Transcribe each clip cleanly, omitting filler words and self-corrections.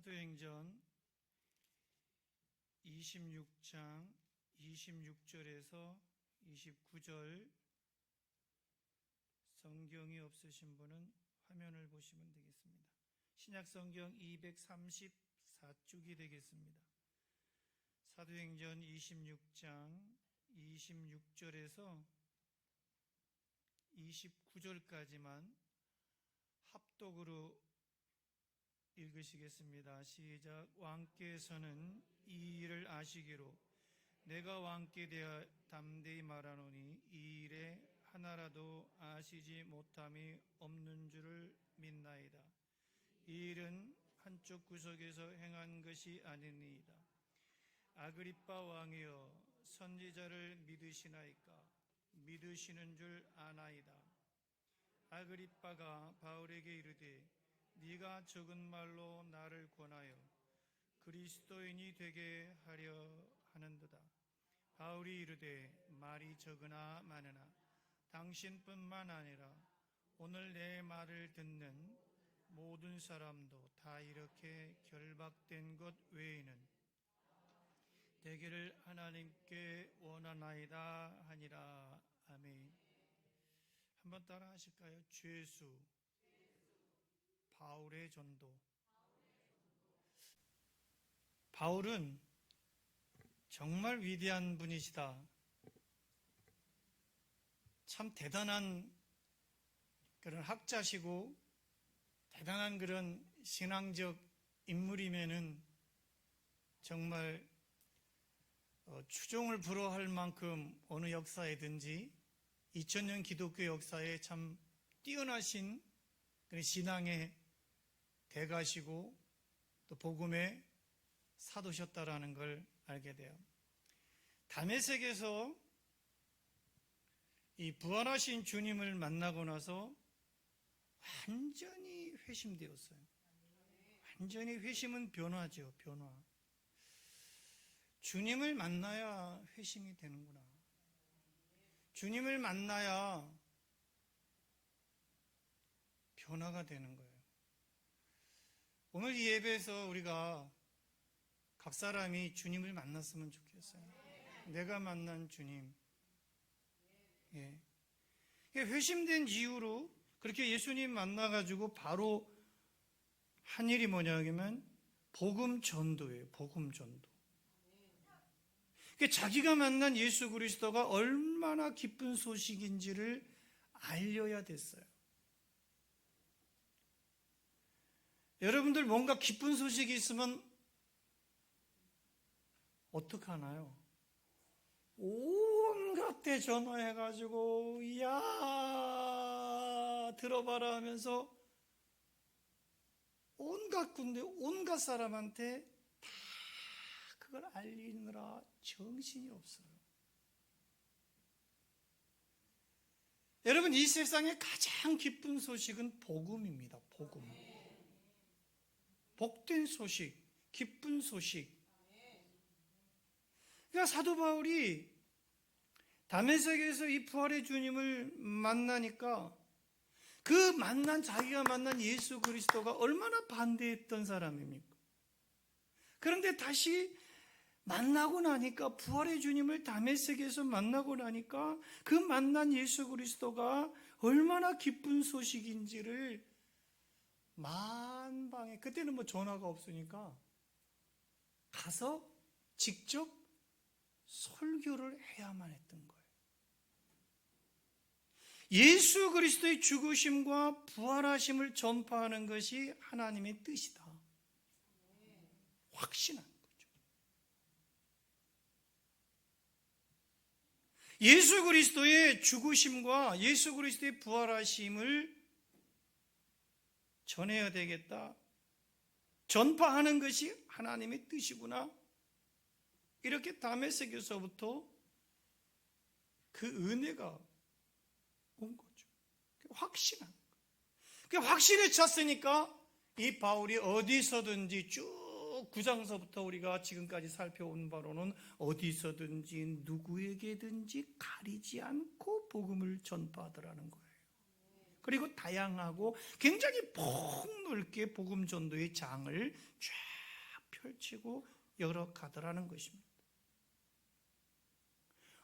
사도행전 26장 26절에서 29절, 성경이 없으신 분은 화면을 보시면 되겠습니다. 신약성경 234쪽이 되겠습니다. 사도행전 26장 26절에서 29절까지만 합독으로 읽으시겠습니다. 시작. 왕께서는 이 일을 아시기로 내가 왕께 대하여 담대히 말하노니 이 일에 하나라도 아시지 못함이 없는 줄을 믿나이다. 이 일은 한쪽 구석에서 행한 것이 아니니이다. 아그리빠 왕이여, 선지자를 믿으시나이까? 믿으시는 줄 아나이다. 아그리빠가 바울에게 이르되 네가 적은 말로 나를 권하여 그리스도인이 되게 하려 하는도다. 바울이 이르되 말이 적으나 많으나 당신뿐만 아니라 오늘 내 말을 듣는 모든 사람도 다 이렇게 결박된 것 외에는 되기를 하나님께 원하나이다 하니라. 아멘. 한번 따라 하실까요? 죄수, 바울의 전도. 바울은 정말 위대한 분이시다. 참 대단한 그런 학자시고 대단한 그런 신앙적 인물이면은 정말 추종을 불허할 만큼 어느 역사에든지 2000년 기독교 역사에 참 뛰어나신 그런 신앙의 대가시고 또 복음의 사도셨다라는 걸 알게 돼요. 다메섹에서 이 부활하신 주님을 만나고 나서 완전히 회심되었어요. 완전히 회심은 변화죠, 변화. 주님을 만나야 회심이 되는구나. 주님을 만나야 변화가 되는 거예요. 오늘 이 예배에서 우리가 각 사람이 주님을 만났으면 좋겠어요. 내가 만난 주님. 예. 회심된 이후로 그렇게 예수님 만나가지고 바로 한 일이 뭐냐면 복음 전도예요. 복음 전도. 자기가 만난 예수 그리스도가 얼마나 기쁜 소식인지를 알려야 됐어요. 여러분들 뭔가 기쁜 소식이 있으면 어떡하나요? 온갖 데 전화해가지고 야 들어봐라 하면서 온갖 군데 온갖 사람한테 다 그걸 알리느라 정신이 없어요. 여러분, 이 세상에 가장 기쁜 소식은 복음입니다. 복음. 복된 소식, 기쁜 소식. 그러니까 사도 바울이 다메섹에서 이 부활의 주님을 만나니까 자기가 만난 예수 그리스도가 얼마나 반대했던 사람입니까? 그런데 다시 만나고 나니까, 부활의 주님을 다메섹에서 만나고 나니까 그 만난 예수 그리스도가 얼마나 기쁜 소식인지를 만방에, 그때는 뭐 전화가 없으니까 가서 직접 설교를 해야만 했던 거예요. 예수 그리스도의 죽으심과 부활하심을 전파하는 것이 하나님의 뜻이다. 확신한 거죠. 예수 그리스도의 죽으심과 예수 그리스도의 부활하심을 전해야 되겠다. 전파하는 것이 하나님의 뜻이구나. 이렇게 다메섹에서부터 그 은혜가 온 거죠. 확신한 거예요. 그 확신에 찼으니까 이 바울이 어디서든지 쭉 9장서부터 우리가 지금까지 살펴온 바로는 어디서든지 누구에게든지 가리지 않고 복음을 전파하더라는 거예요. 그리고 다양하고 굉장히 폭넓게 복음 전도의 장을 쫙 펼치고 열어가더라는 것입니다.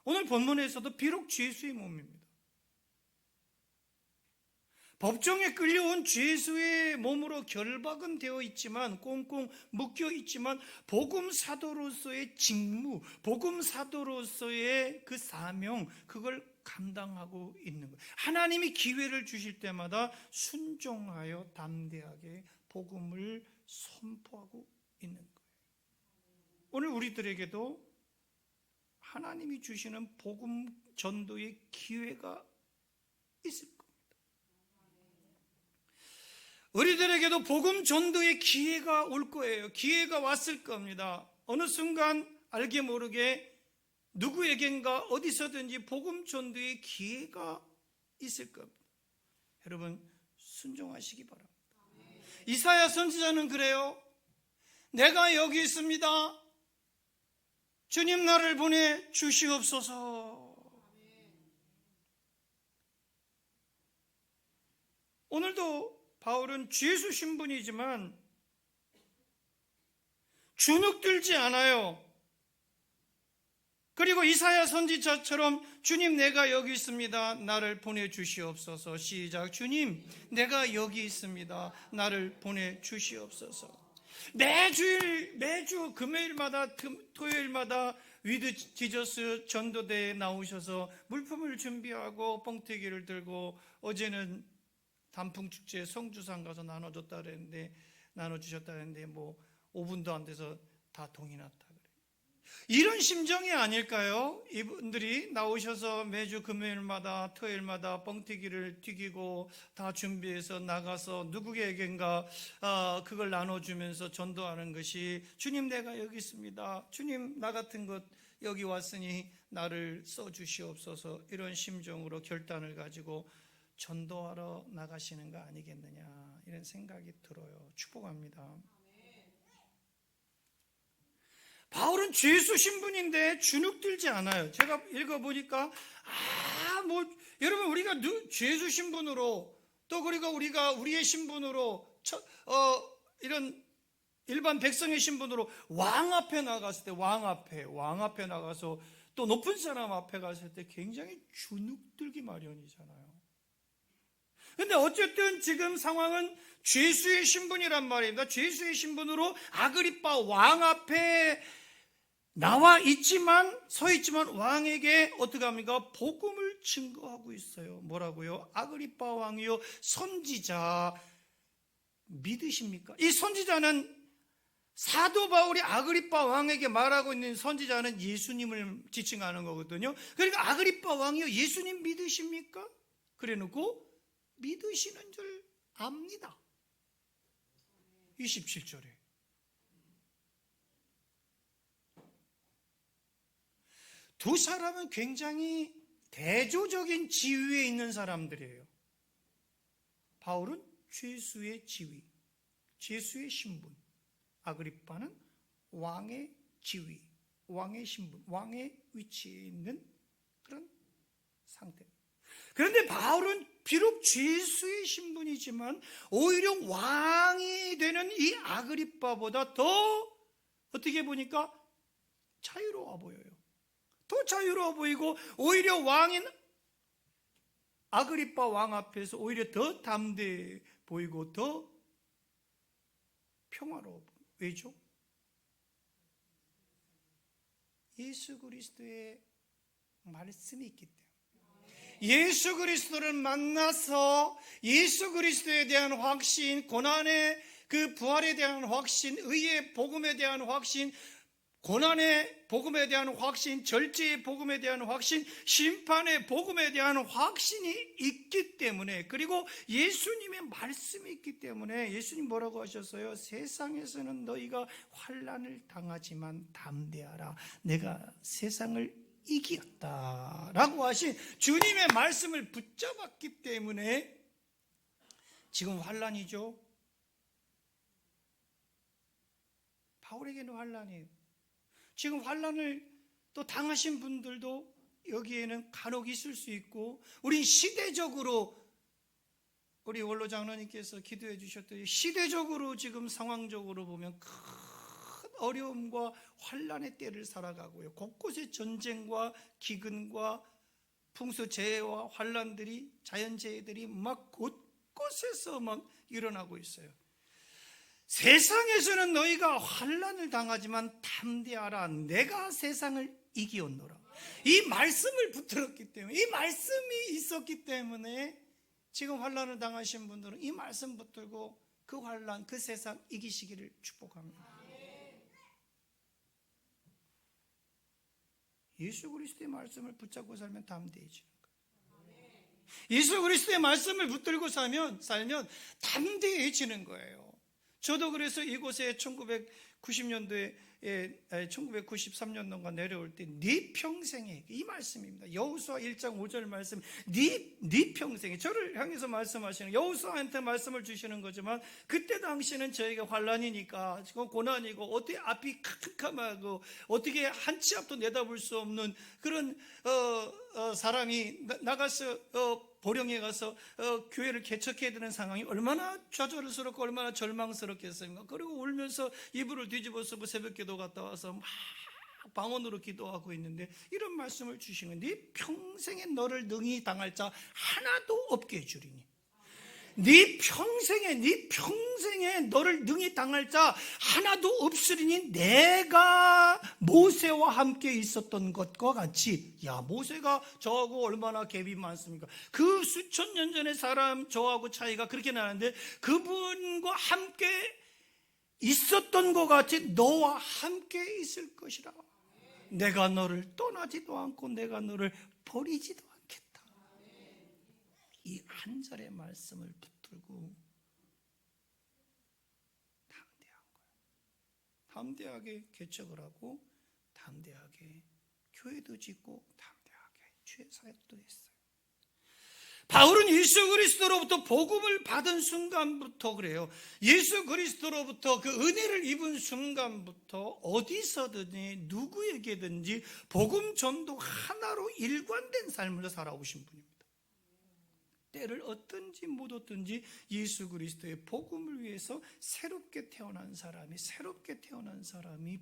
오늘 본문에서도 비록 죄수의 몸입니다. 법정에 끌려온 죄수의 몸으로 결박은 되어 있지만, 꽁꽁 묶여 있지만, 복음 사도로서의 직무, 복음 사도로서의 그 사명, 그걸 감당하고 있는 거예요. 하나님이 기회를 주실 때마다 순종하여 담대하게 복음을 선포하고 있는 거예요. 오늘 우리들에게도 하나님이 주시는 복음 전도의 기회가 있을 겁니다. 우리들에게도 복음 전도의 기회가 올 거예요. 기회가 왔을 겁니다. 어느 순간 알게 모르게 누구에겐가 어디서든지 복음 전도의 기회가 있을 겁니다. 여러분 순종하시기 바랍니다. 이사야 선지자는 그래요. 내가 여기 있습니다. 주님 나를 보내 주시옵소서. 오늘도 바울은 죄수 신분이지만 주눅들지 않아요. 그리고 이사야 선지자처럼 주님 내가 여기 있습니다. 나를 보내주시옵소서. 시작. 주님 내가 여기 있습니다. 나를 보내주시옵소서. 매주 금요일마다 토요일마다 위드 지저스 전도대에 나오셔서 물품을 준비하고 뻥튀기를 들고, 어제는 단풍축제 성주산 가서 나눠주셨다 그랬는데 뭐 5분도 안 돼서 다 동이 났다 그래요. 이런 심정이 아닐까요? 이분들이 나오셔서 매주 금요일마다 토요일마다 뻥튀기를 튀기고 다 준비해서 나가서 누구에겐가 그걸 나눠주면서 전도하는 것이, 주님 내가 여기 있습니다. 주님 나 같은 것 여기 왔으니 나를 써주시옵소서. 이런 심정으로 결단을 가지고 전도하러 나가시는 거 아니겠느냐, 이런 생각이 들어요. 축복합니다. 바울은 죄수 신분인데 주눅들지 않아요. 제가 읽어보니까 여러분 우리가 죄수 신분으로, 또 그리고 우리가 우리의 신분으로 이런 일반 백성의 신분으로 왕 앞에 나갔을 때, 왕 앞에 나가서 또 높은 사람 앞에 갔을 때 굉장히 주눅들기 마련이잖아요. 근데 어쨌든 지금 상황은 죄수의 신분이란 말입니다. 죄수의 신분으로 아그리빠 왕 앞에 서 있지만 왕에게 어떻게 합니까? 복음을 증거하고 있어요. 뭐라고요? 아그리빠 왕이요, 선지자 믿으십니까? 이 선지자는, 사도 바울이 아그리빠 왕에게 말하고 있는 선지자는 예수님을 지칭하는 거거든요. 그러니까 아그리빠 왕이요, 예수님 믿으십니까? 그래 놓고 믿으시는 줄 압니다. 27절에 두 사람은 굉장히 대조적인 지위에 있는 사람들이에요. 바울은 죄수의 지위, 죄수의 신분, 아그리빠는 왕의 지위, 왕의 신분, 왕의 위치에 있는 그런 상태. 그런데 바울은 비록 죄수의 신분이지만 오히려 왕이 되는 이 아그리빠보다 더 어떻게 보니까 자유로워 보여요. 더 자유로워 보이고, 오히려 왕인 아그리빠 왕 앞에서 오히려 더 담대해 보이고 더 평화로워 보여요. 왜죠? 예수 그리스도의 말씀이 있기 때문에. 예수 그리스도를 만나서 예수 그리스도에 대한 확신, 고난의 그 부활에 대한 확신, 의의 복음에 대한 확신, 고난의 복음에 대한 확신, 절제의 복음에 대한 확신, 심판의 복음에 대한 확신이 있기 때문에, 그리고 예수님의 말씀이 있기 때문에, 예수님 뭐라고 하셨어요? 세상에서는 너희가 환난을 당하지만 담대하라, 내가 세상을 이겼다 라고 하신 주님의 말씀을 붙잡았기 때문에 지금 환난이죠. 바울에게는 환난이에요. 지금 환난을 또 당하신 분들도 여기에는 간혹 있을 수 있고, 우린 시대적으로, 우리 원로 장로님께서 기도해 주셨듯이 시대적으로 지금 상황적으로 보면 큰 어려움과 환난의 때를 살아가고요. 곳곳에 전쟁과 기근과 풍수재해와 환난들이, 자연재해들이 막 곳곳에서 막 일어나고 있어요. 세상에서는 너희가 환난을 당하지만 담대하라, 내가 세상을 이기었노라. 이 말씀을 붙들었기 때문에, 이 말씀이 있었기 때문에 지금 환난을 당하신 분들은 이 말씀 붙들고 그 환난, 그 세상 이기시기를 축복합니다. 예수 그리스도의 말씀을 붙잡고 살면 담대해지는 거예요. 예수 그리스도의 말씀을 붙들고 살면 담대해지는 거예요. 저도 그래서 이곳에 1990년도에 1993년도가 내려올 때 네 평생에, 이 말씀입니다. 여호수아 1장 5절 말씀, 네 평생에, 저를 향해서 말씀하시는, 여호수아한테 말씀을 주시는 거지만 그때 당시는 저희가 환란이니까 고난이고 어떻게 앞이 캄캄하고 어떻게 한 치 앞도 내다볼 수 없는 그런 사람이 나가서 보령에 가서 교회를 개척해야 되는 상황이 얼마나 좌절스럽고 얼마나 절망스럽겠습니까? 그리고 울면서 이불을 뒤집어서 새벽기도 갔다 와서 막 방언으로 기도하고 있는데 이런 말씀을 주시는, 네 평생에 너를 능히 당할 자 하나도 없게 해주리니, 네 평생에 너를 능히 당할 자 하나도 없으리니 내가 모세와 함께 있었던 것과 같이. 야, 모세가 저하고 얼마나 갭이 많습니까? 그 수천 년 전의 사람 저하고 차이가 그렇게 나는데 그분과 함께 있었던 것 같이 너와 함께 있을 것이라. 내가 너를 떠나지도 않고 내가 너를 버리지도 않겠다. 이 한 절의 말씀을 붙들고 담대한 거예요. 담대하게 개척을 하고 담대하게 교회도 짓고 담대하게 주의 사역도 했어요. 바울은 예수 그리스도로부터 복음을 받은 순간부터 그래요. 예수 그리스도로부터 그 은혜를 입은 순간부터 어디서든지 누구에게든지 복음 전도 하나로 일관된 삶을 살아오신 분입니다. 때를 얻든지 못 얻든지 예수 그리스도의 복음을 위해서 새롭게 태어난 사람이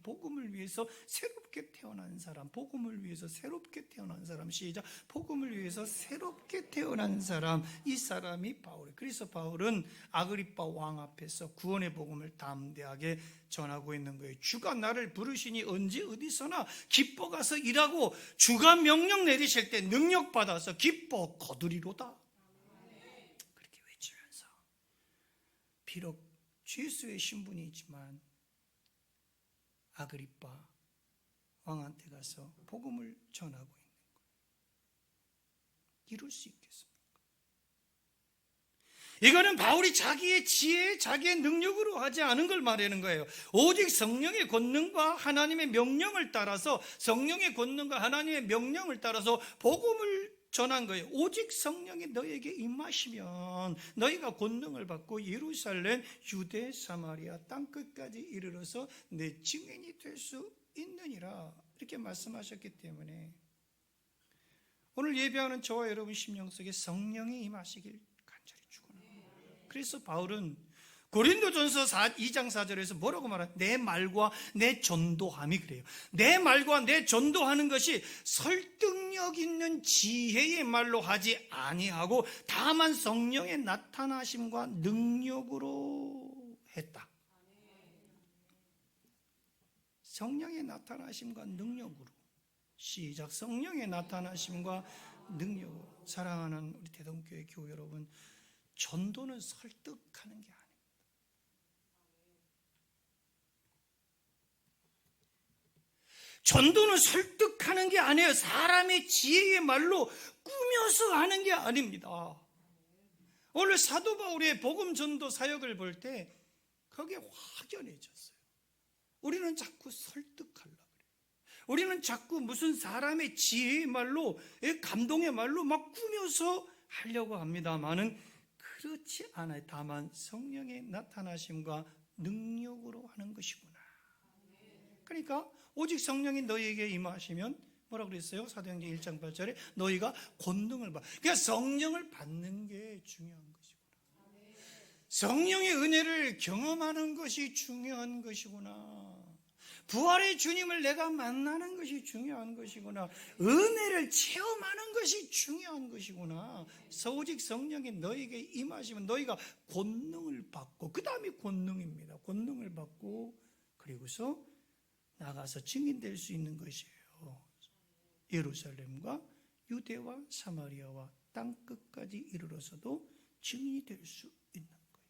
복음을 위해서 새롭게 태어난 사람, 복음을 위해서 새롭게 태어난 사람, 시작, 복음을 위해서 새롭게 태어난 사람, 이 사람이 바울이에요. 그래서 바울은 아그리빠 왕 앞에서 구원의 복음을 담대하게 전하고 있는 거예요. 주가 나를 부르시니 언제 어디서나 기뻐 가서 일하고 주가 명령 내리실 때 능력 받아서 기뻐 거두리로다. 비록 죄수의 신분이지만 아그리빠 왕한테 가서 복음을 전하고 있는 거예요. 이룰 수 있겠습니까? 이거는 바울이 자기의 지혜, 자기의 능력으로 하지 않은 걸 말하는 거예요. 오직 성령의 권능과 하나님의 명령을 따라서, 성령의 권능과 하나님의 명령을 따라서 복음을 전한 거예요. 오직 성령이 너에게 임하시면 너희가 권능을 받고 예루살렘, 유대, 사마리아 땅끝까지 이르러서 내 증인이 될 수 있느니라, 이렇게 말씀하셨기 때문에 오늘 예배하는 저와 여러분 심령 속에 성령이 임하시길 간절히 축원합니다. 그래서 바울은 고린도전서 2장 4절에서 뭐라고 말하냐? 내 말과 내 전도함이, 그래요. 내 말과 내 전도하는 것이 설득력 있는 지혜의 말로 하지 아니하고 다만 성령의 나타나심과 능력으로 했다. 성령의 나타나심과 능력으로. 시작. 성령의 나타나심과 능력으로. 사랑하는 우리 대동교회 교회 여러분, 전도는 설득하는 게 아니에요. 전도는 설득하는 게 아니에요. 사람의 지혜의 말로 꾸며서 하는 게 아닙니다. 오늘 사도 바울의 복음 전도 사역을 볼 때 그게 확연해졌어요. 우리는 자꾸 설득하려고 그래요. 우리는 자꾸 무슨 사람의 지혜의 말로, 감동의 말로 막 꾸며서 하려고 합니다만은 그렇지 않아요. 다만 성령의 나타나심과 능력으로 하는 것이구나. 그러니까 오직 성령이 너희에게 임하시면 뭐라고 그랬어요? 사도행전 1장 8절에 너희가 권능을 받아. 그러니까 성령을 받는 게 중요한 것이구나. 성령의 은혜를 경험하는 것이 중요한 것이구나. 부활의 주님을 내가 만나는 것이 중요한 것이구나. 은혜를 체험하는 것이 중요한 것이구나. 오직 성령이 너에게 임하시면 너희가 권능을 받고, 그 다음이 권능입니다. 권능을 받고 그리고서 나가서 증인될 수 있는 것이에요. 예루살렘과 유대와 사마리아와 땅 끝까지 이르러서도 증인이 될 수 있는 거예요.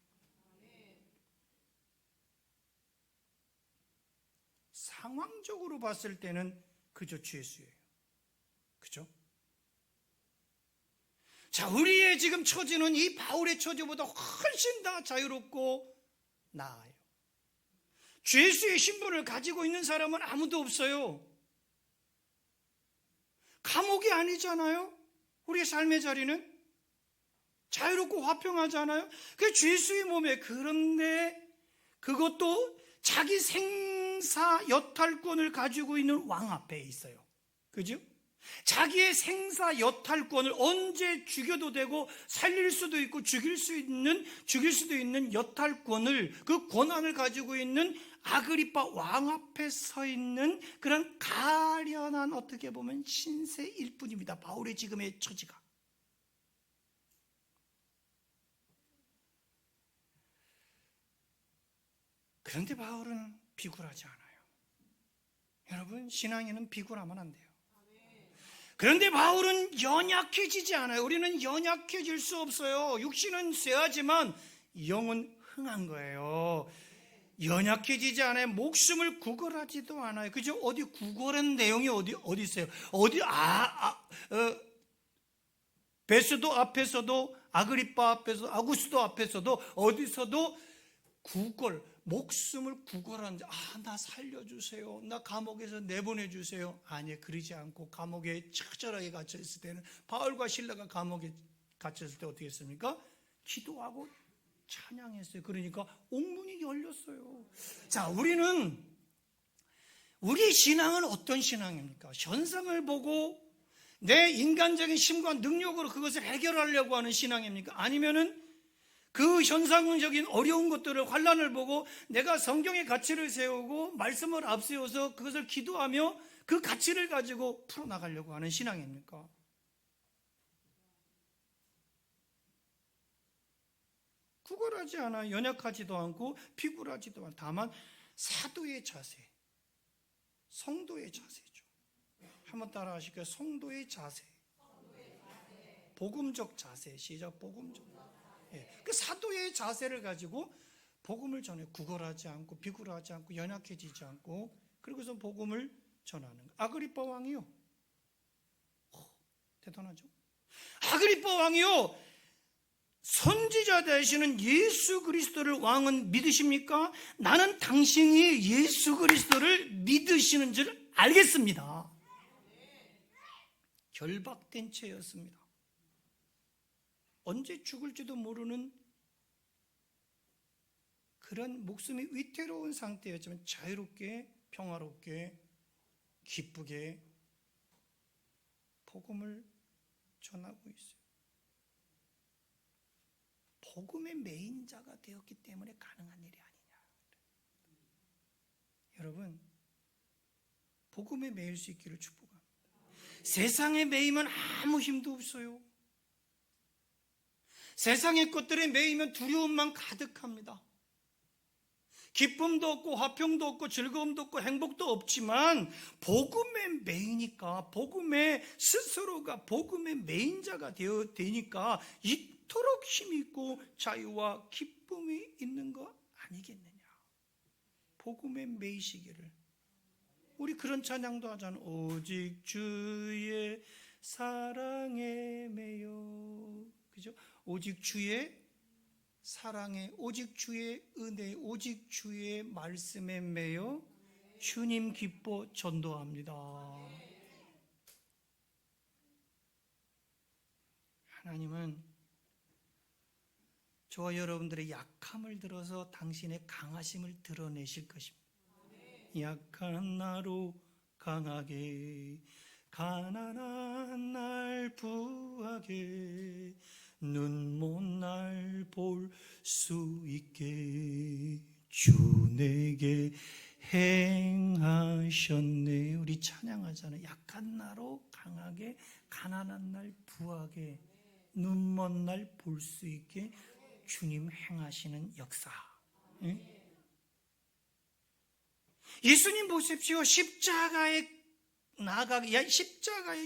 상황적으로 봤을 때는 그저 죄수예요. 그죠? 자, 우리의 지금 처지는 이 바울의 처지보다 훨씬 더 자유롭고 나아요. 죄수의 신분을 가지고 있는 사람은 아무도 없어요. 감옥이 아니잖아요. 우리의 삶의 자리는 자유롭고 화평하잖아요. 그 죄수의 몸에, 그런데 그것도 자기 생사 여탈권을 가지고 있는 왕 앞에 있어요. 그죠? 자기의 생사 여탈권을 언제 죽여도 되고 살릴 수도 있고 죽일 수도 있는 여탈권을, 그 권한을 가지고 있는 아그리파 왕 앞에 서 있는 그런 가련한, 어떻게 보면 신세일 뿐입니다. 바울의 지금의 처지가. 그런데 바울은 비굴하지 않아요. 여러분, 신앙에는 비굴하면 안 돼요. 그런데 바울은 연약해지지 않아요. 우리는 연약해질 수 없어요. 육신은 쇠하지만 영은 흥한 거예요. 연약해지지 않아요. 목숨을 구걸하지도 않아요. 그죠? 어디 구걸한 내용이 어디 있어요? 베스도 앞에서도, 아그리파 앞에서도, 아구스도 앞에서도, 어디서도 목숨을 구걸하는데, 나 살려주세요, 나 감옥에서 내보내주세요. 아니, 그러지 않고 감옥에 처절하게 갇혀있을 때는, 바울과 실라가 감옥에 갇혔을 때 어떻게 했습니까? 기도하고 찬양했어요. 그러니까 옥문이 열렸어요. 자, 우리 신앙은 어떤 신앙입니까? 현상을 보고 내 인간적인 힘과 능력으로 그것을 해결하려고 하는 신앙입니까? 아니면은 그 현상적인 어려운 것들을, 환난을 보고 내가 성경의 가치를 세우고 말씀을 앞세워서 그것을 기도하며 그 가치를 가지고 풀어나가려고 하는 신앙입니까? 구걸하지 않아, 연약하지도 않고 비굴하지도 않아. 다만 사도의 자세, 성도의 자세죠. 한번 따라 하실까요? 성도의 자세, 복음적 자세. 시작. 복음적. 그 사도의 자세를 가지고 복음을 전해, 구걸하지 않고 비굴하지 않고 연약해지지 않고, 그리고서 복음을 전하는 거예요. 아그리파 왕이요, 대단하죠. 아그리파 왕이요, 선지자 되시는 예수 그리스도를 왕은 믿으십니까? 나는 당신이 예수 그리스도를 믿으시는 줄 알겠습니다. 결박된 채였습니다. 언제 죽을지도 모르는 그런 목숨이 위태로운 상태였지만 자유롭게, 평화롭게, 기쁘게 복음을 전하고 있어요. 복음의 메인자가 되었기 때문에 가능한 일이 아니냐. 여러분, 복음에 매일 수 있기를 축복합니다. 세상에 매이면 아무 힘도 없어요. 세상의 것들에 매이면 두려움만 가득합니다. 기쁨도 없고 화평도 없고 즐거움도 없고 행복도 없지만, 복음에 매이니까, 복음의 스스로가 복음의 메인자가 되니까 이토록 힘이 있고 자유와 기쁨이 있는 거 아니겠느냐. 복음에 매이시기를. 우리 그런 찬양도 하잖아. 오직 주의 사랑에 매여. 그죠? 오직 주의 사랑에, 오직 주의 은혜, 오직 주의 말씀에 매여 주님 기뻐 전도합니다. 하나님은 저와 여러분들의 약함을 들어서 당신의 강하심을 드러내실 것입니다. 약한 나로 강하게, 가난한 날 부하게, 눈 먼 날 볼 수 있게 주 내게 행하셨네. 우리 찬양하잖아요. 약한 나로 강하게, 가난한 날 부하게, 눈먼 날 볼 수 있게 주님 행하시는 역사. 예수님 보십시오. 십자가에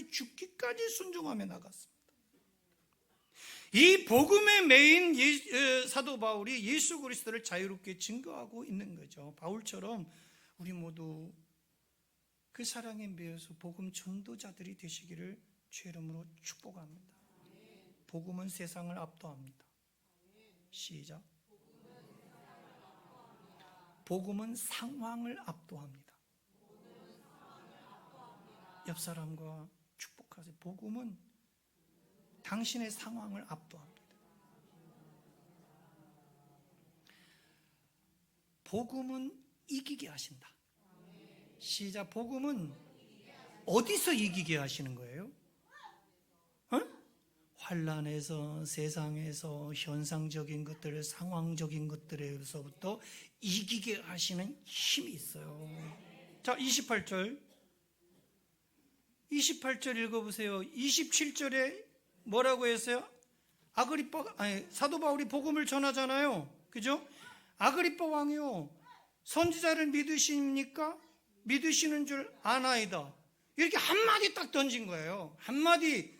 죽기까지 순종하며 나갔습니다. 이 복음의 메인 사도 바울이 예수 그리스도를 자유롭게 증거하고 있는 거죠. 바울처럼 우리 모두 그 사랑에 매여서 복음 전도자들이 되시기를 주의 이름으로 축복합니다. 복음은 세상을 압도합니다. 시작. 복음은 상황을 압도합니다. 옆 사람과 축복하세요. 복음은 당신의 상황을 압도합니다. 복음은 이기게 하신다. 시작. 복음은 어디서 이기게 하시는 거예요? 환난에서, 세상에서, 현상적인 것들, 상황적인 것들에서부터 이기게 하시는 힘이 있어요. 자, 28절 읽어보세요. 27절에 뭐라고 했어요? 사도 바울이 복음을 전하잖아요. 그죠? 아그리빠 왕이요, 선지자를 믿으십니까? 믿으시는 줄 아나이다. 이렇게 한마디 딱 던진 거예요. 한마디.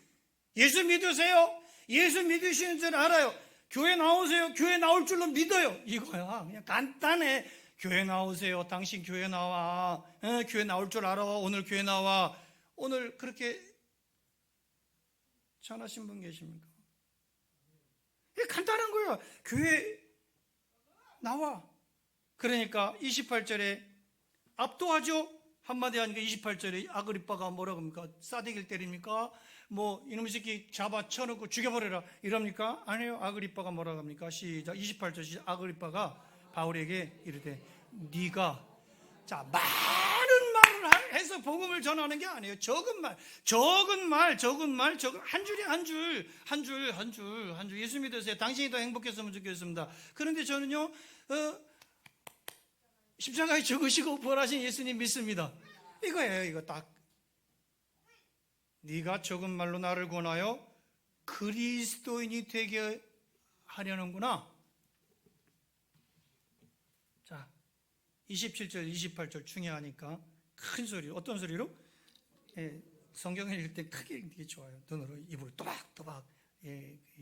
예수 믿으세요? 예수 믿으시는 줄 알아요. 교회 나오세요? 교회 나올 줄로 믿어요. 이거야. 그냥 간단해. 교회 나오세요. 당신 교회 나와. 교회 나올 줄 알아. 오늘 교회 나와. 오늘 그렇게 전하신 분 계십니까? 이게 간단한 거예요. 교회 나와. 그러니까 28절에 압도하죠. 한마디 하니까 28절에 아그리빠가 뭐라고 합니까? 싸대기를 때립니까? 뭐 이놈의 새끼 잡아 쳐놓고 죽여버려라 이럽니까? 아니에요. 아그리빠가 뭐라고 합니까? 시작. 28절 시작. 아그리빠가 바울에게 이르되 네가 자 많은 말을 해서 복음을 전하는 게 아니에요. 적은 말 한 줄이 한 줄. 예수 믿으세요. 당신이 더 행복했으면 좋겠습니다. 그런데 저는요 십자가에 죽으시고 부활하신 예수님 믿습니다. 이거예요. 이거 딱. 네가 적은 말로 나를 권하여 그리스도인이 되게 하려는구나. 자, 27절 28절 중요하니까 큰 소리. 어떤 소리로? 성경을 읽을 때 크게 읽는 게 좋아요. 눈으로 입으로 또박또박.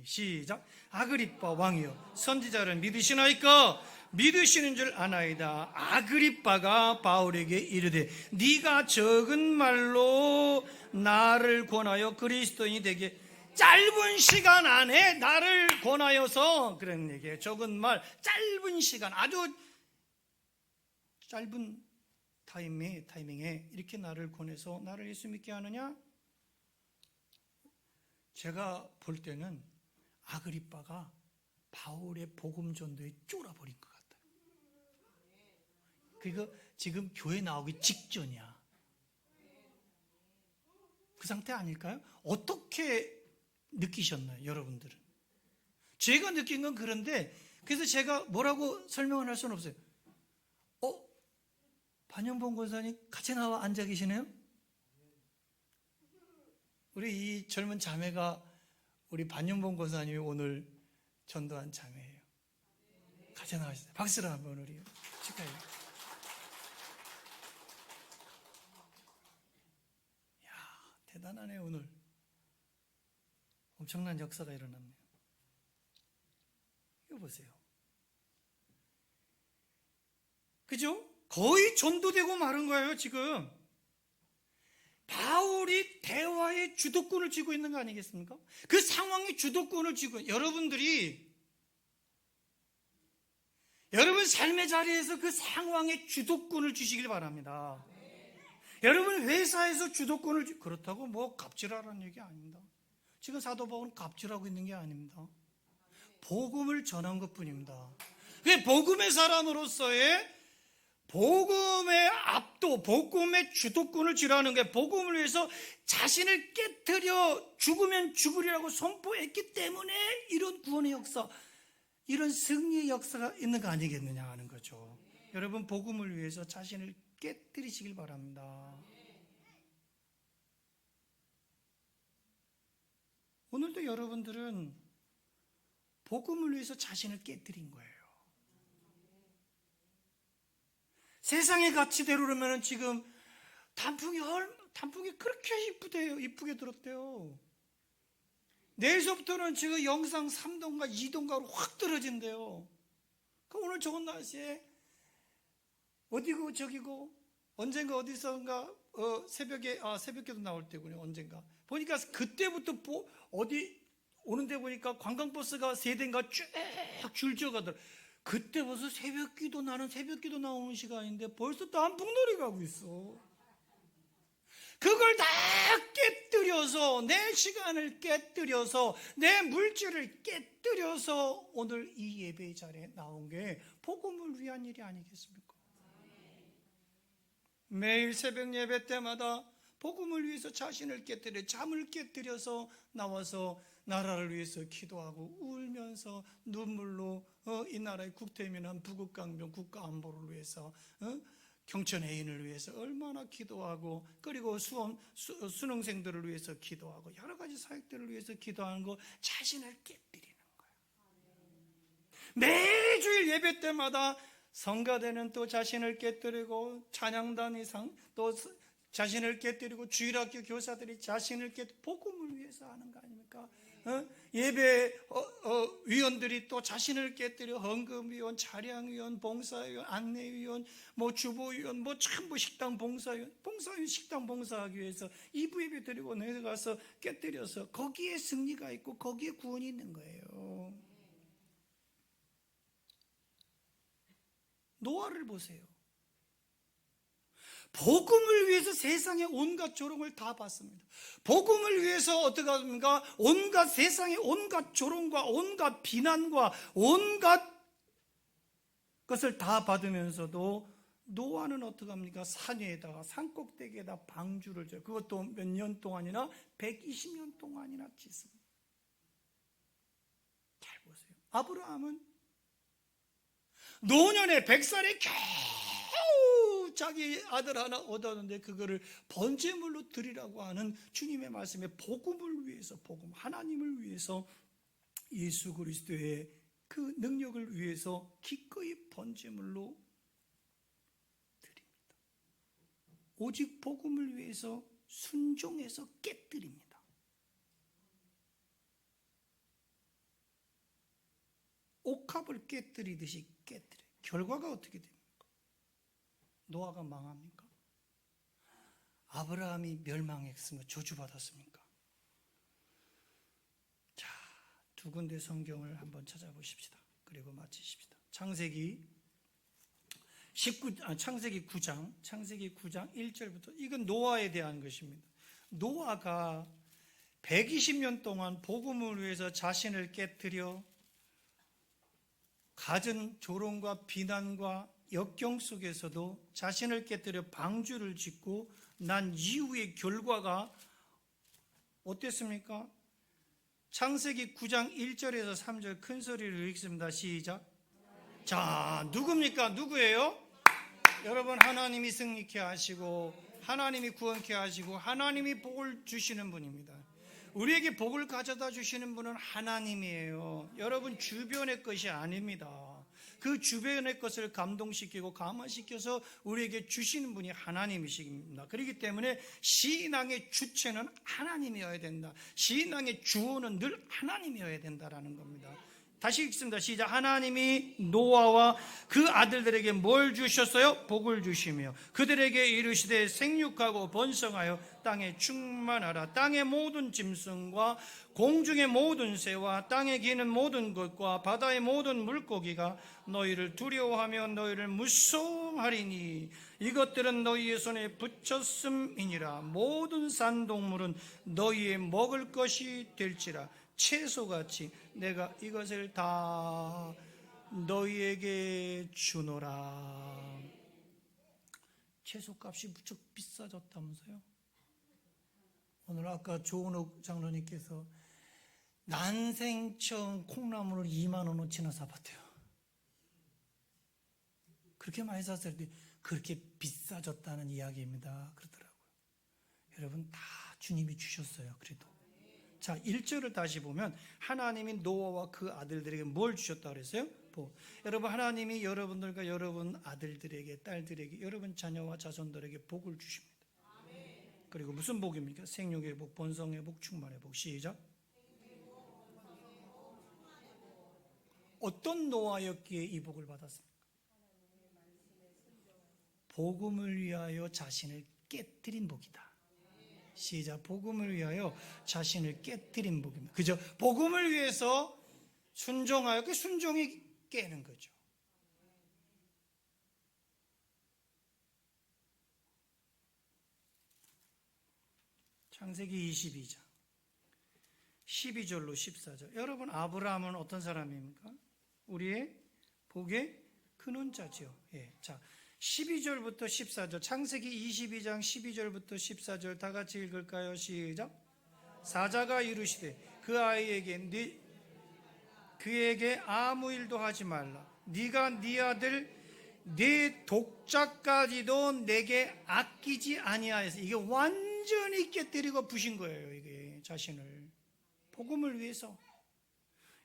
시작. 아그리빠 왕이여, 선지자를 믿으시나이까? 믿으시는 줄 아나이다. 아그리빠가 바울에게 이르되 네가 적은 말로 나를 권하여 그리스도인이 되게, 짧은 시간 안에 나를 권하여서, 그런 얘기예요. 적은 말, 짧은 시간, 아주 짧은 타이밍에 이렇게 나를 권해서 나를 예수 믿게 하느냐? 제가 볼 때는 아그리빠가 바울의 복음 전도에 쫄아버린 것 같아요. 그리고 지금 교회 나오기 직전이야. 그 상태 아닐까요? 어떻게 느끼셨나요, 여러분들은? 제가 느낀 건 그런데, 그래서 제가 뭐라고 설명을 할 수는 없어요. 반영봉 권사님 같이 나와 앉아 계시네요? 우리 이 젊은 자매가 우리 반영봉 권사님이 오늘 전도한 자매예요. 같이 나와주세요. 박수로 한번 우리 축하해요. 이야, 대단하네요. 오늘 엄청난 역사가 일어났네요. 이거 보세요. 그죠? 거의 전도되고 마른 거예요, 지금. 바울이 대화의 주도권을 쥐고 있는 거 아니겠습니까? 그 상황의 주도권을 쥐고, 여러분들이 여러분 삶의 자리에서 그 상황의 주도권을 주시길 바랍니다. 여러분 회사에서 주도권을 그렇다고 뭐 갑질하라는 얘기 아닙니다. 지금 사도 바울은 갑질하고 있는 게 아닙니다. 복음을 전한 것뿐입니다. 그 복음의 사람으로서의 복음의 압도, 복음의 주도권을 쥐라는 게, 복음을 위해서 자신을 깨트려 죽으면 죽으리라고 선포했기 때문에 이런 구원의 역사, 이런 승리의 역사가 있는 거 아니겠느냐 하는 거죠. 여러분, 복음을 위해서 자신을 깨뜨리시길 바랍니다. 오늘도 여러분들은 복음을 위해서 자신을 깨뜨린 거예요. 세상의 가치대로라면 지금 단풍이 그렇게 이쁘게 들었대요. 내일서부터는 지금 영상 3도인가 2도인가로 확 떨어진대요. 그러니까 오늘 좋은 날씨에 어디고 저기고 언젠가 어디선가 새벽에도 나올 때군요. 언젠가 보니까 그때부터 어디 오는데 보니까 관광버스가 3대인가 쭉 줄져가더라. 그때 벌써 새벽기도 나오는 시간인데 벌써 단풍놀이 가고 있어. 그걸 다 깨뜨려서, 내 시간을 깨뜨려서, 내 물질을 깨뜨려서 오늘 이 예배 자리에 나온 게 복음을 위한 일이 아니겠습니까? 매일 새벽 예배 때마다 복음을 위해서 자신을 잠을 깨뜨려서 나와서 나라를 위해서 기도하고 울면서 눈물로 이 나라의 국태민한 부국강병 국가안보를 위해서 경천 애인을 위해서 얼마나 기도하고, 그리고 수능생들을 위해서 기도하고, 여러 가지 사역들을 위해서 기도하는 거, 자신을 깨뜨리는 거예요. 매주일 예배 때마다 성가대는 또 자신을 깨뜨리고, 찬양단 이상 또 자신을 깨뜨리고, 주일학교 교사들이 자신을 깨뜨리고 복음을 위해서 하는 거 아닙니까? 예배 위원들이 또 자신을 깨뜨려 헌금위원, 차량위원, 봉사위원, 안내위원, 주보위원, 전부 식당 봉사위원 식당 봉사하기 위해서 2부 예배 드리고 내려가서 깨뜨려서 거기에 승리가 있고 거기에 구원이 있는 거예요. 노아를 보세요. 복음을 위해서 세상의 온갖 조롱을 다 받습니다. 복음을 위해서 어떻게 합니까? 세상의 온갖 조롱과 온갖 비난과 온갖 것을 다 받으면서도 노아는 어떻게 합니까? 산 꼭대기에다 방주를 져요. 그것도 몇 년 동안이나 120년 동안이나 짓습니다. 잘 보세요. 아브라함은 노년에 100살에 겨우 자기 아들 하나 얻었는데 그거를 번제물로 드리라고 하는 주님의 말씀에 복음을 위해서, 하나님을 위해서, 예수 그리스도의 그 능력을 위해서 기꺼이 번제물로 드립니다. 오직 복음을 위해서 순종해서 깨뜨립니다. 옥합을 깨뜨리듯이 깨뜨려요. 결과가 어떻게 됩니까? 노아가 망합니까? 아브라함이 멸망했으면 저주받았습니까? 자, 두 군데 성경을 한번 찾아보십시다. 그리고 마치십시다. 창세기 9장 1절부터, 이건 노아에 대한 것입니다. 노아가 120년 동안 복음을 위해서 자신을 깨뜨려 갖은 조롱과 비난과 역경 속에서도 자신을 깨뜨려 방주를 짓고 난 이후의 결과가 어땠습니까? 창세기 9장 1절에서 3절 큰 소리로 읽습니다. 시작. 자, 누굽니까? 누구예요? 여러분, 하나님이 승리케 하시고 하나님이 구원케 하시고 하나님이 복을 주시는 분입니다. 우리에게 복을 가져다 주시는 분은 하나님이에요. 여러분, 주변의 것이 아닙니다. 그 주변의 것을 감동시키고 감화시켜서 우리에게 주시는 분이 하나님이십니다. 그렇기 때문에 신앙의 주체는 하나님이어야 된다. 신앙의 주어는 늘 하나님이어야 된다라는 겁니다. 다시 읽습니다. 시작. 하나님이 노아와 그 아들들에게 뭘 주셨어요? 복을 주시며 그들에게 이르시되 생육하고 번성하여 땅에 충만하라. 땅의 모든 짐승과 공중의 모든 새와 땅에 기는 모든 것과 바다의 모든 물고기가 너희를 두려워하며 너희를 무서워하리니 이것들은 너희의 손에 붙였음이니라. 모든 산동물은 너희의 먹을 것이 될지라. 채소같이 내가 이것을 다 너희에게 주노라. 채소값이 무척 비싸졌다면서요? 오늘 아까 조은옥 장로님께서 난생 처음 콩나물을 2만 원어치나 사봤대요. 그렇게 많이 샀을 때 그렇게 비싸졌다는 이야기입니다. 그러더라고요. 여러분 다 주님이 주셨어요. 그래도. 자, 1절을 다시 보면 하나님이 노아와 그 아들들에게 뭘 주셨다고 그랬어요? 여러분 하나님이 여러분들과 여러분 아들들에게 딸들에게 여러분 자녀와 자손들에게 복을 주십니다. 그리고 무슨 복입니까? 생육의 복, 번성의 복, 충만의 복. 시작. 어떤 노아였기에 이 복을 받았습니까? 복음을 위하여 자신을 깨뜨린 복이다. 시작. 복음을 위하여 자신을 깨뜨린 복입니다. 그죠? 복음을 위해서 순종하여 그 순종이 깨는 거죠. 창세기 22장 12절로 14절. 여러분 아브라함은 어떤 사람입니까? 우리의 복의 근원자죠. 예. 자, 12절부터 14절. 창세기 22장 12절부터 14절 다 같이 읽을까요? 시작. 사자가 이르시되 그 아이에게 그에게 아무 일도 하지 말라. 네가 네 아들 네 독자까지도 내게 아끼지 아니하여서. 이게 완전히 깨뜨리고 부신 거예요. 이게 자신을 복음을 위해서.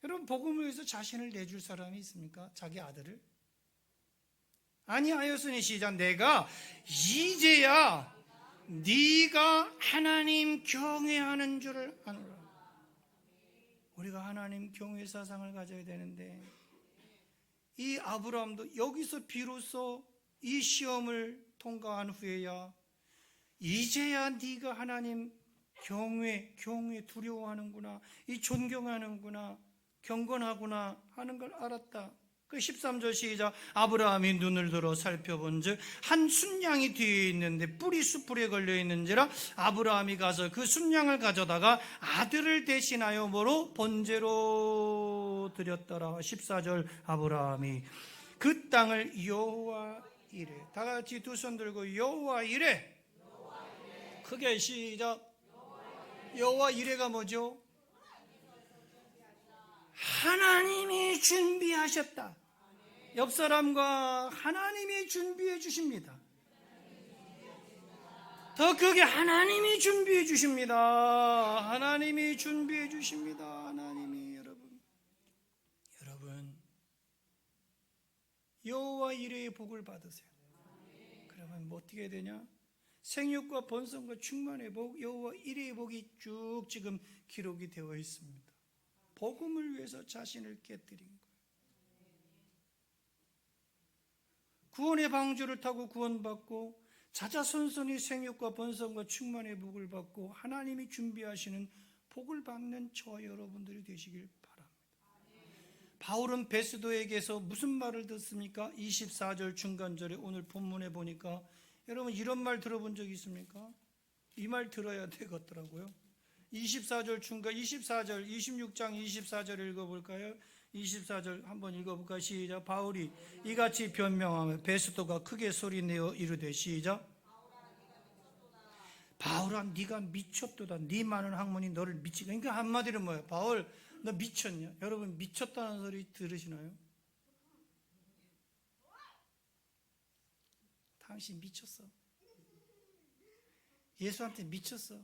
여러분 복음을 위해서 자신을 내줄 사람이 있습니까? 자기 아들을? 아니하였으니 시작. 내가 이제야 네가 하나님 경외하는 줄을 아노라. 우리가 하나님 경외 사상을 가져야 되는데 이 아브라함도 여기서 비로소 이 시험을 통과한 후에야 이제야 네가 하나님 경외 두려워하는구나, 이 존경하는구나, 경건하구나 하는 걸 알았다. 그 13절 시작. 아브라함이 눈을 들어 살펴본즉 한 순양이 뒤에 있는데 뿔이 숯불에 걸려 있는지라 아브라함이 가서 그 순양을 가져다가 아들을 대신하여 뭐로? 번제로 드렸더라. 14절. 아브라함이 그 땅을 여호와 이레. 다 같이 두 손 들고 여호와 이레. 크게 시작. 여호와 이레가 뭐죠? 하나님이 준비하셨다. 옆 사람과 하나님이 준비해 주십니다. 더 크게 하나님이 준비해 주십니다. 하나님이 준비해 주십니다. 하나님이. 여러분 여호와 이레의 복을 받으세요. 그러면 뭐 어떻게 되냐? 생육과 번성과 충만의 복, 여호와 이레의 복이 쭉 지금 기록이 되어 있습니다. 복음을 위해서 자신을 깨뜨린 거예요. 구원의 방주를 타고 구원받고 자자손손이 생육과 번성과 충만의 복을 받고 하나님이 준비하시는 복을 받는 저와 여러분들이 되시길 바랍니다. 바울은 베스도에게서 무슨 말을 듣습니까? 24절 중간절에 오늘 본문에 보니까 여러분 이런 말 들어본 적 있습니까? 이 말 들어야 되겠더라고요. 24절 중간 24절 26장 24절 읽어볼까요? 24절 한번 읽어볼까요? 시작. 바울이 이같이 변명하며 베스도가 크게 소리내어 이르되 시작. 바울아 네가 미쳤도다. 네 많은 학문이 너를 미치게. 그러니까 한마디로 뭐예요? 바울 너 미쳤냐? 여러분 미쳤다는 소리 들으시나요? 당신 미쳤어. 예수한테 미쳤어.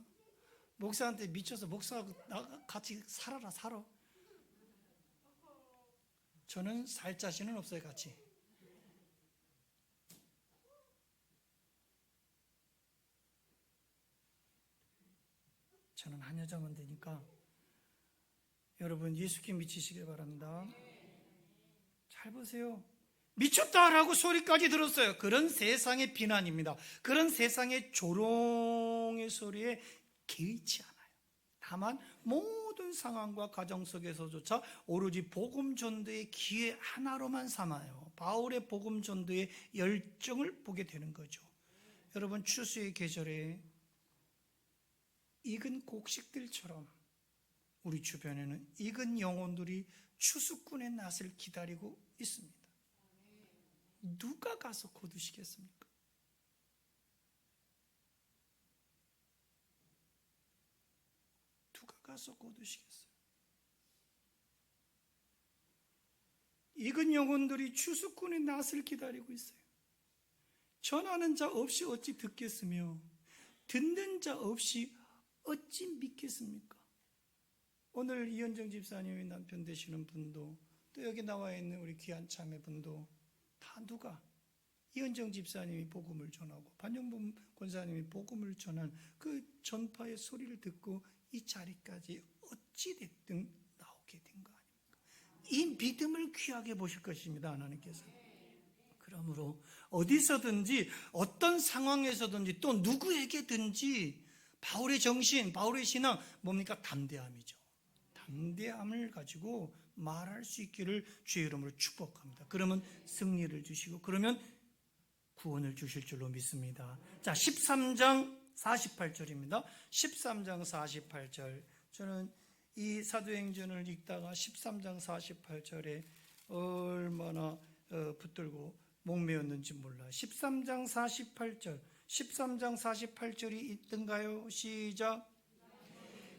목사한테 미쳐서 목사하고 같이 살아라. 저는 살 자신은 없어요. 같이. 저는 한 여자만 되니까 여러분 예수께 미치시길 바랍니다. 잘 보세요. 미쳤다라고 소리까지 들었어요. 그런 세상의 비난입니다. 그런 세상의 조롱의 소리에 개의치 않아요. 다만 모든 상황과 가정 속에서조차 오로지 복음 전도의 기회 하나로만 삼아요. 바울의 복음 전도의 열정을 보게 되는 거죠. 여러분 추수의 계절에 익은 곡식들처럼 우리 주변에는 익은 영혼들이 추수꾼의 낫을 기다리고 있습니다. 누가 가서 거두시겠습니까? 누가 가서 거두시겠어요? 익은 영혼들이 추수꾼의 낫을 기다리고 있어요. 전하는 자 없이 어찌 듣겠으며 듣는 자 없이 어찌 믿겠습니까? 오늘 이현정 집사님의 남편 되시는 분도 또 여기 나와 있는 우리 귀한 자매분도 다 누가 이현정 집사님이 복음을 전하고 반영범 권사님이 복음을 전한 그 전파의 소리를 듣고 이 자리까지 어찌됐든 나오게 된 거 아닙니까? 이 믿음을 귀하게 보실 것입니다, 하나님께서. 그러므로 어디서든지 어떤 상황에서든지 또 누구에게든지 바울의 정신, 바울의 신앙 뭡니까? 담대함이죠. 담대함을 가지고 말할 수 있기를 주의 이름으로 축복합니다. 그러면 승리를 주시고 그러면 구원을 주실 줄로 믿습니다. 자, 13장 48절입니다. 13장 48절. 저는 이 사도행전을 읽다가 13장 48절에 얼마나 붙들고 목매였는지 몰라요. 13장 48절. 13장 48절이 있던가요? 시작.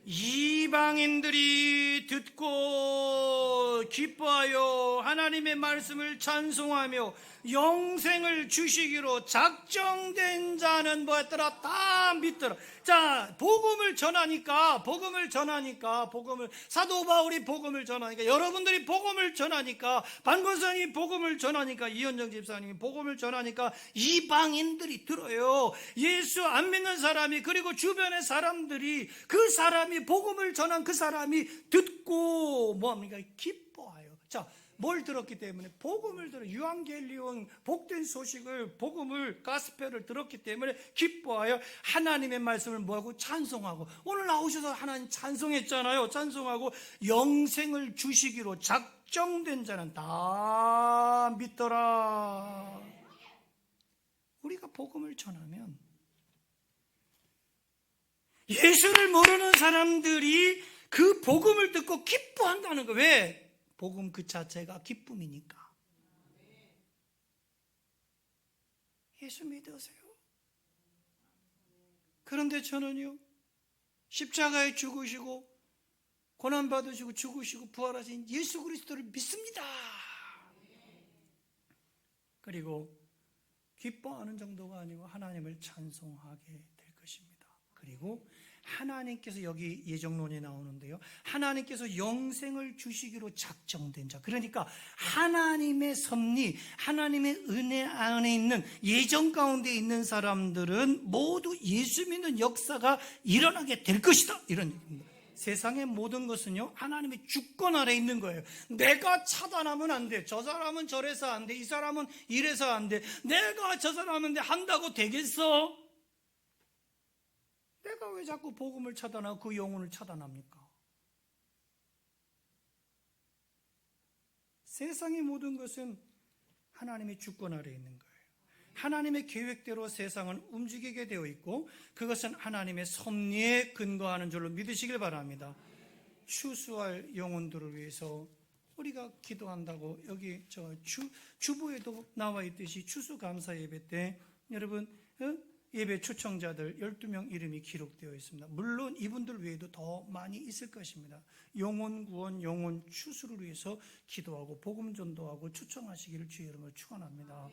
이방인들이 듣고 기뻐하여 하나님의 말씀을 찬송하며 영생을 주시기로 작정된 자는 뭐였더라? 다 믿더라. 자, 복음을 전하니까 사도 바울이 복음을 전하니까 여러분들이 복음을 전하니까 반권성이 복음을 전하니까 이현정 집사님이 복음을 전하니까 이방인들이 들어요. 예수 안 믿는 사람이 그리고 주변의 사람들이 그 사람이 복음을 전한 그 사람이 듣고 뭐합니까? 기뻐하여. 자, 뭘 들었기 때문에? 복음을 들어 유앙겔리온 복된 소식을 복음을 가스펠을 들었기 때문에 기뻐하여 하나님의 말씀을 뭐하고 찬송하고 오늘 나오셔서 하나님 찬송했잖아요. 찬송하고 영생을 주시기로 작정된 자는 다 믿더라. 우리가 복음을 전하면 예수를 모르는 사람들이 그 복음을 듣고 기뻐한다는 거예요. 왜? 복음 그 자체가 기쁨이니까. 예수 믿으세요. 그런데 저는요, 십자가에 죽으시고 고난받으시고 죽으시고 부활하신 예수 그리스도를 믿습니다. 그리고 기뻐하는 정도가 아니고 하나님을 찬송하게 될 것입니다. 그리고 하나님께서 여기 예정론이 나오는데요, 하나님께서 영생을 주시기로 작정된 자, 그러니까 하나님의 섭리, 하나님의 은혜 안에 있는 예정 가운데 있는 사람들은 모두 예수 믿는 역사가 일어나게 될 것이다, 이런 얘기입니다. 세상의 모든 것은요 하나님의 주권 아래 있는 거예요. 내가 차단하면 안 돼. 저 사람은 저래서 안 돼. 이 사람은 이래서 안 돼. 내가 저 사람한테 한다고 되겠어? 내가 왜 자꾸 복음을 차단하고 그 영혼을 차단합니까? 세상의 모든 것은 하나님의 주권 아래 있는 거예요. 하나님의 계획대로 세상은 움직이게 되어 있고 그것은 하나님의 섭리에 근거하는 줄로 믿으시길 바랍니다. 추수할 영혼들을 위해서 우리가 기도한다고 여기 주보에도 나와 있듯이 추수감사 예배 때 여러분 예배 초청자들 12명 이름이 기록되어 있습니다. 물론 이분들 외에도 더 많이 있을 것입니다. 영혼 구원, 영혼 추수를 위해서 기도하고 복음 전도하고 초청하시기를 주의 이름으로 축원합니다.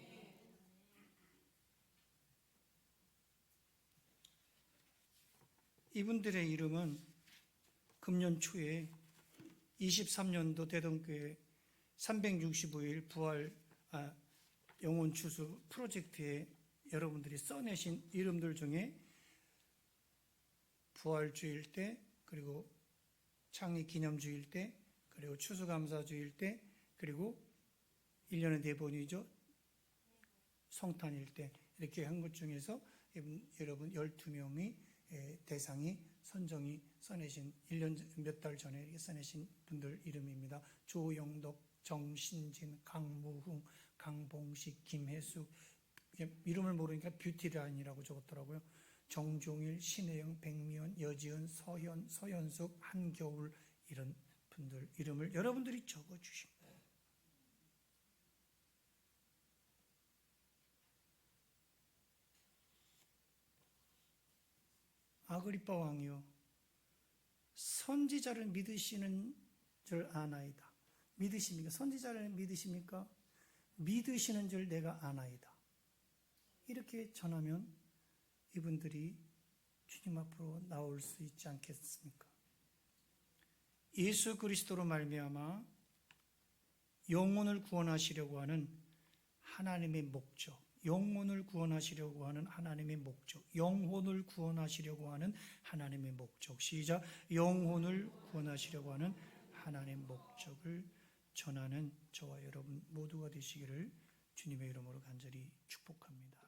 이분들의 이름은 금년 초에 23년도 대동교회 365일 부활 영혼 추수 프로젝트에 여러분들이 써내신 이름들 중에 부활주일 때, 그리고 창립 기념주일 때, 그리고 추수감사주일 때, 그리고 1년에 4번이죠. 성탄일 때 이렇게 한 것 중에서 여러분 12명이 대상이 선정이 써내신 1년 몇 달 전에 이렇게 써내신 분들 이름입니다. 조영덕, 정신진, 강무흥, 강봉식, 김혜숙, 이름을 모르니까 뷰티라인이라고 적었더라고요. 정종일, 신혜영, 백미연, 여지은, 서현, 서현숙, 한겨울, 이런 분들 이름을 여러분들이 적어주십니다. 아그리빠 왕이요, 선지자를 믿으시는 줄 아나이다. 믿으십니까? 선지자를 믿으십니까? 믿으시는 줄 내가 아나이다. 이렇게 전하면 이분들이 주님 앞으로 나올 수 있지 않겠습니까? 예수 그리스도로 말미암아 영혼을 구원하시려고 하는 하나님의 목적, 영혼을 구원하시려고 하는 하나님의 목적, 영혼을 구원하시려고 하는 하나님의 목적. 시작. 영혼을 구원하시려고 하는 하나님의 목적을 전하는 저와 여러분 모두가 되시기를 주님의 이름으로 간절히 축복합니다.